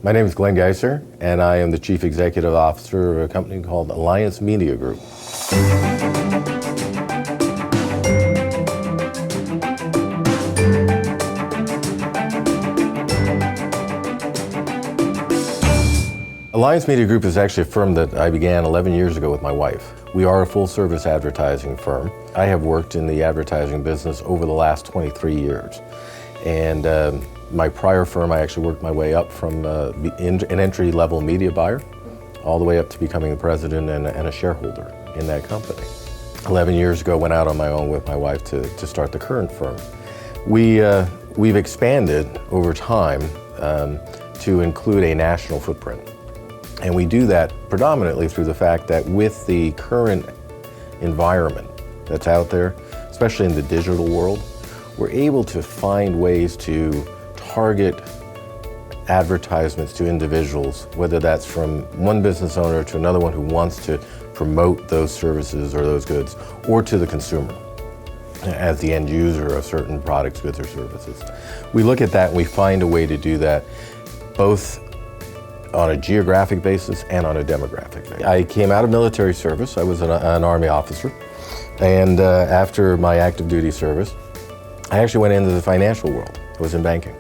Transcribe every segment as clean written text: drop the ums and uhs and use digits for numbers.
My name is Glenn Geissinger, and I am the Chief Executive Officer of a company called Alliance Media Group. Alliance Media Group is actually a firm that I began 11 years ago with my wife. We are a full-service advertising firm. I have worked in the advertising business over the last 23 years. And my prior firm, I actually worked my way up from an entry-level media buyer all the way up to becoming the president and a shareholder in that company. 11 years ago, went out on my own with my wife to start the current firm. We've expanded over time to include a national footprint. And we do that predominantly through the fact that with the current environment that's out there, especially in the digital world, we're able to find ways to target advertisements to individuals, whether that's from one business owner to another one who wants to promote those services or those goods, or to the consumer as the end user of certain products, goods, or services. We look at that and we find a way to do that both on a geographic basis and on a demographic basis. I came out of military service. I was an Army officer, and after my active duty service, I actually went into the financial world. I was in banking.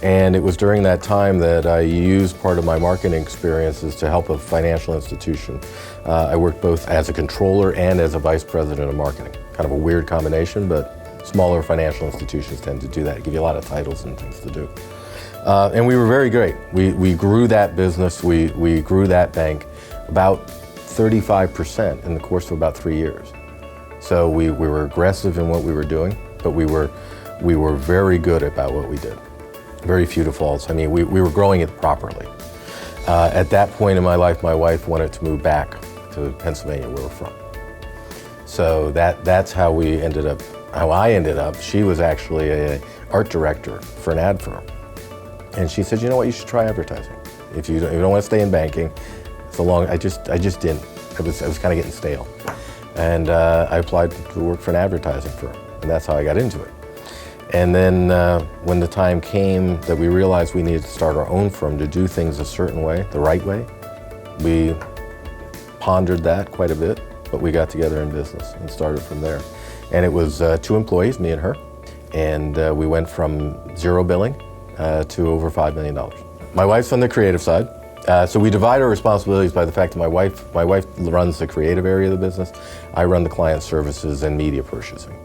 And it was during that time that I used part of my marketing experiences to help a financial institution. I worked both as a controller and as a vice president of marketing. Kind of a weird combination, but smaller financial institutions tend to do that. Give you a lot of titles and things to do. And we were very great. We grew that business, we grew that bank about 35% in the course of about 3 years. So we were aggressive in what we were doing, but we were very good about what we did. Very few defaults. I mean, we were growing it properly. At that point in my life, my wife wanted to move back to Pennsylvania, where we're from. So that's how I ended up. She was actually an art director for an ad firm. And she said, you know what, you should try advertising. If you don't want to stay in banking, I just didn't. I was kind of getting stale. And I applied to work for an advertising firm, and that's how I got into it. And then when the time came that we realized we needed to start our own firm to do things a certain way, the right way, we pondered that quite a bit, but we got together in business and started from there. And it was 2 employees, me and her, and we went from 0 billing to over $5 million. My wife's on the creative side, so we divide our responsibilities by the fact that my wife runs the creative area of the business. I run the client services and media purchasing.